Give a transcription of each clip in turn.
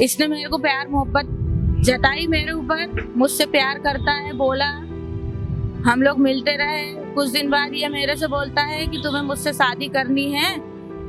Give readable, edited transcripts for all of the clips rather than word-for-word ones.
इसने मेरे को प्यार मोहब्बत जताई मेरे ऊपर, मुझसे प्यार करता है, बोला हम लोग मिलते रहे। कुछ दिन बाद ये मेरे से बोलता है कि तुम्हें मुझसे शादी करनी है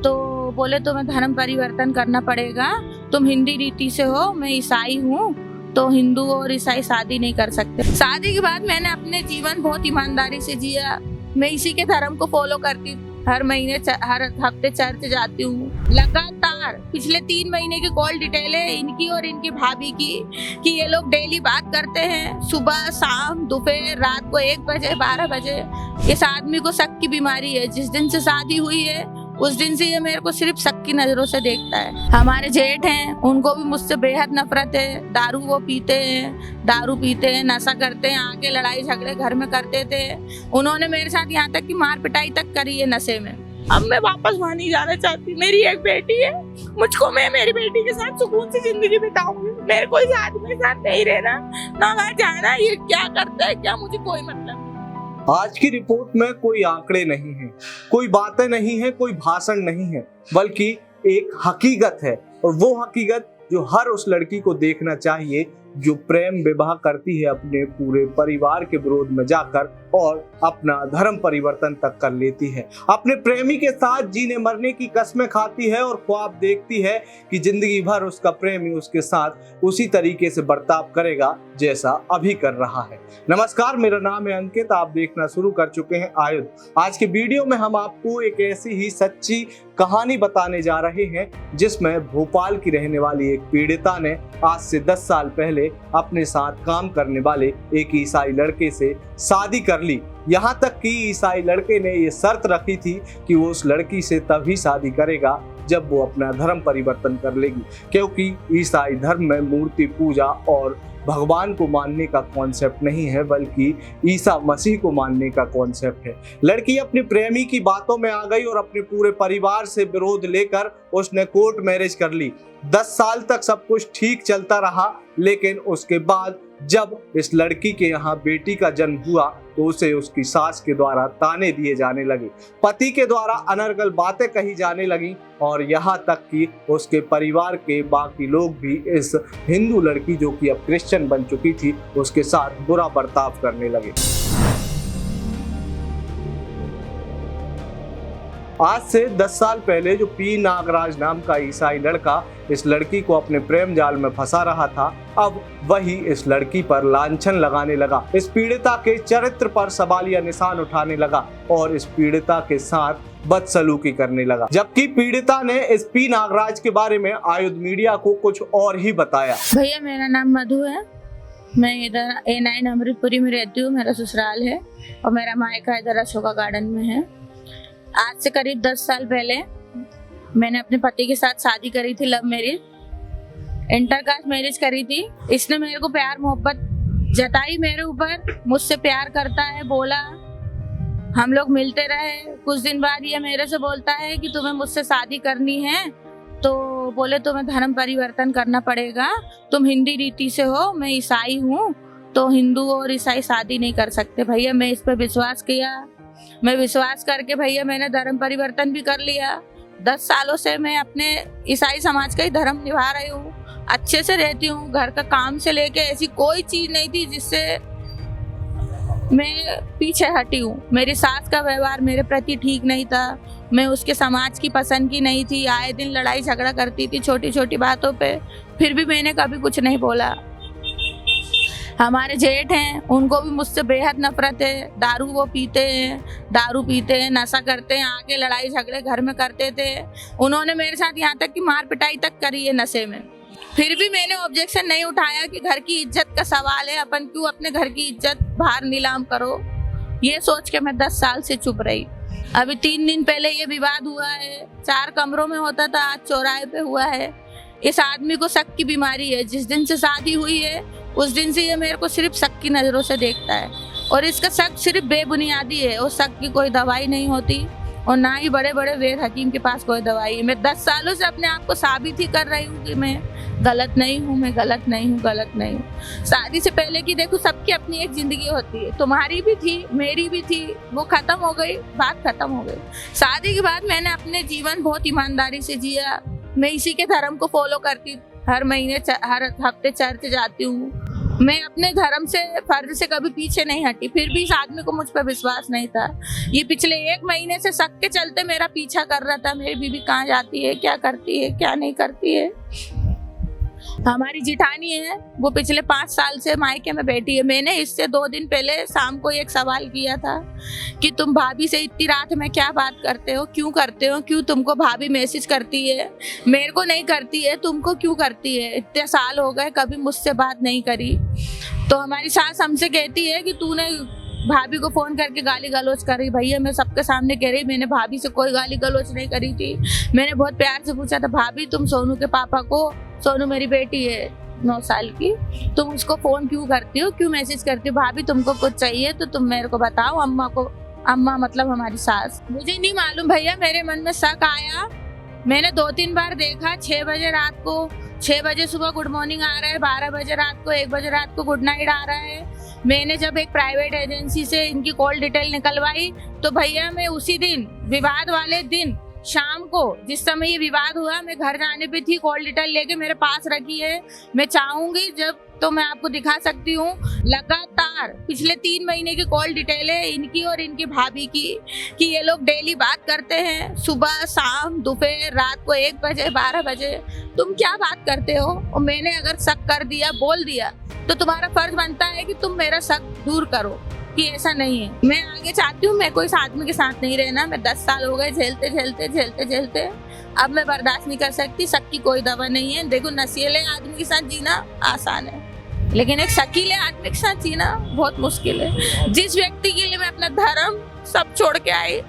तो बोले तुम्हें धर्म परिवर्तन करना पड़ेगा, तुम हिंदी रीति से हो, मैं ईसाई हूँ, तो हिंदू और ईसाई शादी नहीं कर सकते। शादी के बाद मैंने अपने जीवन बहुत ईमानदारी से जिया। मैं इसी के धर्म को फॉलो करती, हर महीने हर हफ्ते चर्च जाती हूँ लगातार। पिछले 3 महीने की कॉल डिटेल है इनकी और इनकी भाभी की कि ये लोग डेली बात करते हैं, सुबह शाम दोपहर रात को 1 बजे 12 बजे। इस आदमी को शक की बीमारी है। जिस दिन से शादी हुई है उस दिन से ये मेरे को सिर्फ शक की नजरों से देखता है। हमारे जेठ हैं, उनको भी मुझसे बेहद नफरत है। दारू वो पीते हैं, नशा करते हैं, आके लड़ाई झगड़े घर में करते थे। उन्होंने मेरे साथ यहाँ तक कि मार पिटाई तक करी है नशे में। अब मैं वापस वहाँ नहीं जाना चाहती। मेरी एक बेटी है, मुझको मैं मेरी बेटी के साथ सुकून से जिंदगी बिताऊंगी। मेरे को इस आदमी के साथ नहीं रहना, ना वहाँ जाना। ये क्या करता है क्या, मुझे कोई मतलब नहीं। आज की रिपोर्ट में कोई आंकड़े नहीं है, कोई बातें नहीं है, कोई भाषण नहीं है, बल्कि एक हकीकत है। और वो हकीकत जो हर उस लड़की को देखना चाहिए जो प्रेम विवाह करती है अपने पूरे परिवार के विरोध में जाकर और अपना धर्म परिवर्तन तक कर लेती है। अपने प्रेमी के साथ जीने मरने की कस्में खाती है और ख्वाब देखती है कि जिंदगी भर उसका प्रेमी उसके साथ उसी तरीके से बर्ताव करेगा जैसा अभी कर रहा है। नमस्कार, मेरा नाम है अंकित, आप देखना शुरू कर चुके हैं आयुध। आज के वीडियो में हम आपको एक ऐसी ही सच्ची कहानी बताने जा रहे हैं जिसमें भोपाल की रहने वाली एक पीड़िता ने आज से 10 साल पहले अपने साथ काम करने वाले एक ईसाई लड़के से शादी कर ली। यहाँ तक कि ईसाई लड़के ने ये शर्त रखी थी कि वो उस लड़की से तभी शादी करेगा जब वो अपना धर्म परिवर्तन कर लेगी, क्योंकि ईसाई धर्म में मूर्ति पूजा और भगवान को मानने का कॉन्सेप्ट नहीं है, बल्कि ईसा मसीह को मानने का कॉन्सेप्ट है। लड़की अपने प्रेमी की बातों में आ गई और अपने पूरे परिवार से विरोध लेकर उसने कोर्ट मैरिज कर ली। 10 साल तक सब कुछ ठीक चलता रहा, लेकिन उसके बाद जब इस लड़की के यहाँ बेटी का जन्म हुआ तो उसे उसकी सास के द्वारा ताने दिए जाने लगे, पति के द्वारा अनर्गल बातें कही जाने लगी और यहाँ तक कि उसके परिवार के बाकी लोग भी इस हिंदू लड़की जो कि अब क्रिश्चियन बन चुकी थी उसके साथ बुरा बर्ताव करने लगे। आज से 10 साल पहले जो पी नागराज नाम का ईसाई लड़का इस लड़की को अपने प्रेम जाल में फंसा रहा था, अब वही इस लड़की पर लांछन लगाने लगा, इस पीड़िता के चरित्र पर सवालिया निशान उठाने लगा और इस पीड़िता के साथ बदसलूकी करने लगा। जबकि पीड़िता ने इस पी नागराज के बारे में आयुध मीडिया को कुछ और ही बताया। भैया, मेरा नाम मधु है, मैं इधर A9 अमृतपुरी में रहती हूँ, मेरा ससुराल है और मेरा मायका इधर अशोका गार्डन में है। आज से करीब 10 साल पहले मैंने अपने पति के साथ शादी करी थी, लव मैरिज, इंटरकास्ट मैरिज करी थी। इसने मेरे को प्यार मोहब्बत जताई मेरे ऊपर, मुझसे प्यार करता है, बोला हम लोग मिलते रहे। कुछ दिन बाद ये मेरे से बोलता है कि तुम्हें मुझसे शादी करनी है तो बोले तुम्हें धर्म परिवर्तन करना पड़ेगा, तुम हिंदी रीति से हो, मैं ईसाई हूँ, तो हिंदू और ईसाई शादी नहीं कर सकते। भैया, मैं इस पर विश्वास किया, मैं विश्वास करके भैया मैंने धर्म परिवर्तन भी कर लिया। 10 सालों से मैं अपने ईसाई समाज का ही धर्म निभा रही हूँ, अच्छे से रहती हूँ। घर का काम से लेके ऐसी कोई चीज नहीं थी जिससे मैं पीछे हटी हूँ। मेरी सास का व्यवहार मेरे प्रति ठीक नहीं था, मैं उसके समाज की पसंद की नहीं थी, आए दिन लड़ाई झगड़ा करती थी छोटी छोटी बातों पे, फिर भी मैंने कभी कुछ नहीं बोला। हमारे जेठ हैं, उनको भी मुझसे बेहद नफरत है। दारू वो पीते हैं, नशा करते हैं, आके लड़ाई झगड़े घर में करते थे। उन्होंने मेरे साथ यहाँ तक कि मार पिटाई तक करी है नशे में, फिर भी मैंने ऑब्जेक्शन नहीं उठाया कि घर की इज्जत का सवाल है, अपन क्यों अपने घर की इज्जत बाहर नीलाम करो। ये सोच के मैं 10 साल से चुप रही। अभी 3 दिन पहले ये विवाद हुआ है, 4 कमरों में होता था, आज चौराहे पे हुआ है। इस आदमी को शक की बीमारी है। जिस दिन से शादी हुई है उस दिन से ये मेरे को सिर्फ शक की नजरों से देखता है और इसका शक सिर्फ बेबुनियादी है। उस शक की कोई दवाई नहीं होती और ना ही बड़े बड़े वेद हकीम के पास कोई दवाई है। मैं 10 सालों से अपने आप को साबित ही कर रही हूँ कि मैं गलत नहीं हूँ, मैं गलत नहीं हूँ। शादी से पहले की देखो, सबकी अपनी एक जिंदगी होती है, तुम्हारी भी थी, मेरी भी थी, वो खत्म हो गई, बात खत्म हो गई। शादी के बाद मैंने अपने जीवन बहुत ईमानदारी से जिया। मैं इसी के धर्म को फॉलो करती, हर महीने हर हफ्ते चर्च जाती हूँ। मैं अपने धर्म से फर्ज से कभी पीछे नहीं हटी, फिर भी इस आदमी को मुझ पर विश्वास नहीं था। ये पिछले 1 महीने से शक के चलते मेरा पीछा कर रहा था, मेरी बीवी कहाँ जाती है, क्या करती है, क्या नहीं करती है। हमारी जिठानी है, वो पिछले 5 साल से मायके में बैठी है। मैंने इससे 2 दिन पहले शाम को एक सवाल किया था कि तुम भाभी से इतनी रात में क्या बात करते हो, क्यों तुमको भाभी मैसेज करती है, मेरे को नहीं करती है, तुमको क्यों करती है, इतने साल हो गए कभी मुझसे बात नहीं करी। तो हमारी सास हमसे कहती है कि तूने भाभी को फोन करके गाली गलौज करी। भैया मैं सबके सामने कह रही, मैंने भाभी से कोई गाली गलौज नहीं करी थी। मैंने बहुत प्यार से पूछा था, भाभी तुम सोनू के पापा को, सोनू मेरी बेटी है 9 साल की, तुम उसको फोन क्यों करती हो, क्यों मैसेज करती हो, भाभी तुमको कुछ चाहिए तो तुम मेरे को बताओ, अम्मा को, अम्मा मतलब हमारी सास। मुझे नहीं मालूम भैया, मेरे मन में शक आया। मैंने 2-3 बार देखा, 6 बजे रात को, 6 बजे सुबह गुड मॉर्निंग आ रहा है, 12 बजे रात को, 1 बजे रात को गुड नाइट आ रहा है। मैंने जब एक प्राइवेट एजेंसी से इनकी कॉल डिटेल निकलवाई तो भैया मैं उसी दिन, विवाद वाले दिन शाम को, जिस समय ये विवाद हुआ, मैं घर जाने पे थी, कॉल डिटेल लेके मेरे पास रखी है। मैं चाहूंगी जब तो मैं आपको दिखा सकती हूँ। लगातार पिछले 3 महीने की कॉल डिटेल है इनकी और इनकी भाभी की, कि ये लोग डेली बात करते हैं, सुबह शाम दोपहर रात को 1 बजे 12 बजे। तुम क्या बात करते हो? और मैंने अगर शक कर दिया, बोल दिया, तो तुम्हारा फर्ज बनता है कि तुम मेरा शक दूर करो कि ऐसा नहीं है। मैं आगे चाहती हूँ, मैं कोई इस आदमी के साथ नहीं रहना। मैं 10 साल हो गए झेलते, अब मैं बर्दाश्त नहीं कर सकती। शक की कोई दवा नहीं है। देखो, नशीले आदमी के साथ जीना आसान है, लेकिन एक शकीले आदमी के साथ जीना बहुत मुश्किल है। जिस व्यक्ति के लिए मैं अपना धर्म सब छोड़ के आई,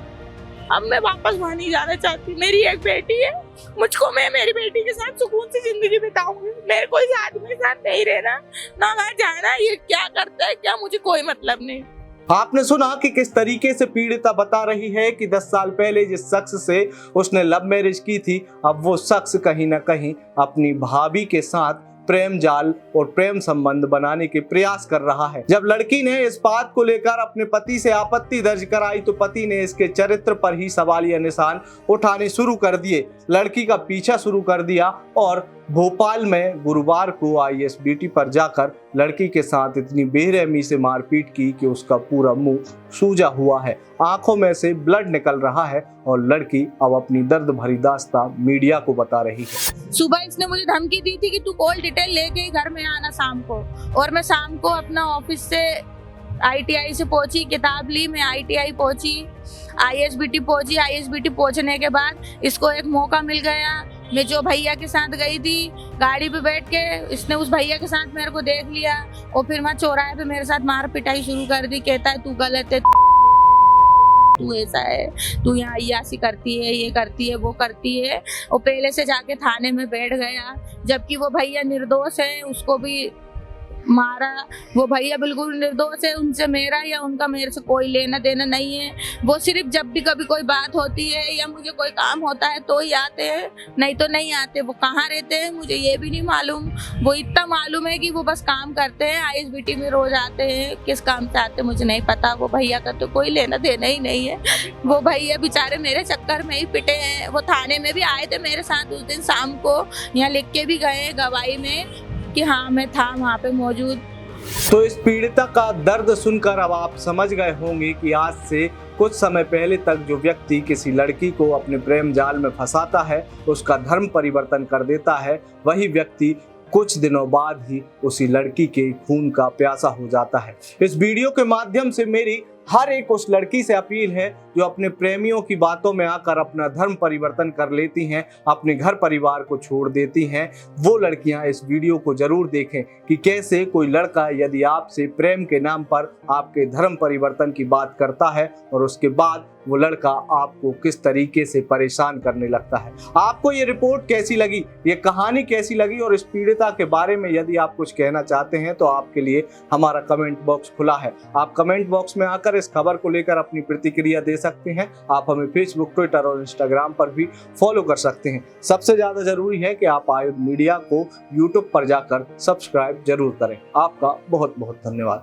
अब मैं वापस वहाँ नहीं जाना चाहती। मेरी एक बेटी है, मुझको, मैं मेरी बेटी के साथ सुकून से जिंदगी बिताऊंगी। मेरे को इस आदमी के साथ नहीं रहना, ना वहाँ जाना। ये क्या करता है क्या, मुझे कोई मतलब नहीं। आपने सुना कि किस तरीके से पीड़िता बता रही है कि 10 साल पहले जिस शख्स से उसने लव मैरिज की थी, अब वो शख्स कहीं ना कहीं अपनी भाभी के साथ प्रेम जाल और प्रेम संबंध बनाने के प्रयास कर रहा है। जब लड़की ने इस बात को लेकर अपने पति से आपत्ति दर्ज कराई तो पति ने इसके चरित्र पर ही सवालिया निशान उठाने शुरू कर दिए, लड़की का पीछा शुरू कर दिया और भोपाल में गुरुवार को ISBT पर जाकर लड़की के साथ इतनी बेरहमी से मारपीट की कि उसका पूरा मुंह सूजा हुआ है, आंखों में से ब्लड निकल रहा है और लड़की अब अपनी दर्द भरी दास्तान मीडिया को बता रही है। सुबह इसने मुझे धमकी दी थी कि तू कॉल डिटेल लेके घर में आना शाम को, और मैं शाम को अपना ऑफिस से ITI से पहुंची, किताब ली, मैं ITI पहुंची, ISBT पहुंची। ISBT पहुंचने के बाद इसको एक मौका मिल गया। मैं जो भैया के साथ गई थी गाड़ी पे बैठ के, इसने उस भैया के साथ मेरे को देख लिया और फिर वहाँ चौराहे पे मेरे साथ मार पिटाई शुरू कर दी। कहता है तू गलत है, तू ऐसा है, तू यहाँ अय्यासी करती है, ये करती है, वो करती है। और पहले से जाके थाने में बैठ गया, जबकि वो भैया निर्दोष है, उसको भी मारा। वो भैया बिल्कुल निर्दोष है, उनसे मेरा या उनका मेरे से कोई लेना देना नहीं है। वो सिर्फ जब भी कभी कोई बात होती है या मुझे कोई काम होता है तो ही आते हैं, नहीं तो नहीं आते। वो कहाँ रहते हैं मुझे ये भी नहीं मालूम। वो इतना मालूम है कि वो बस काम करते हैं, ISBT में रोज आते हैं। किस काम से आते मुझे नहीं पता। वो भैया का तो कोई लेना देना ही नहीं है। वो भैया बेचारे मेरे चक्कर में ही पिटे हैं। वो थाने में भी आए थे मेरे साथ उस दिन शाम को, यहाँ लिख के भी गए गवाही में कि हाँ मैं था वहाँ पे मौजूद। तो इस पीड़िता का दर्द सुनकर अब आप समझ गए होंगे कि आज से कुछ समय पहले तक जो व्यक्ति किसी लड़की को अपने प्रेम जाल में फंसाता है, उसका धर्म परिवर्तन कर देता है, वही व्यक्ति कुछ दिनों बाद ही उसी लड़की के खून का प्यासा हो जाता है। इस वीडियो के माध्यम से मेरी हर एक उस लड़की से अपील है जो अपने प्रेमियों की बातों में आकर अपना धर्म परिवर्तन कर लेती हैं, अपने घर परिवार को छोड़ देती हैं। वो लड़कियां इस वीडियो को जरूर देखें कि कैसे कोई लड़का यदि आपसे प्रेम के नाम पर आपके धर्म परिवर्तन की बात करता है और उसके बाद वो लड़का आपको किस तरीके से परेशान करने लगता है। आपको ये रिपोर्ट कैसी लगी, ये कहानी कैसी लगी और इस पीड़िता के बारे में यदि आप कुछ कहना चाहते हैं तो आपके लिए हमारा कमेंट बॉक्स खुला है। आप कमेंट बॉक्स में आकर इस खबर को लेकर अपनी प्रतिक्रिया दे सकते हैं। आप हमें फेसबुक, ट्विटर और इंस्टाग्राम पर भी फॉलो कर सकते हैं। सबसे ज्यादा जरूरी है कि आप आयुध मीडिया को यूट्यूब पर जाकर सब्सक्राइब जरूर करें। आपका बहुत बहुत धन्यवाद।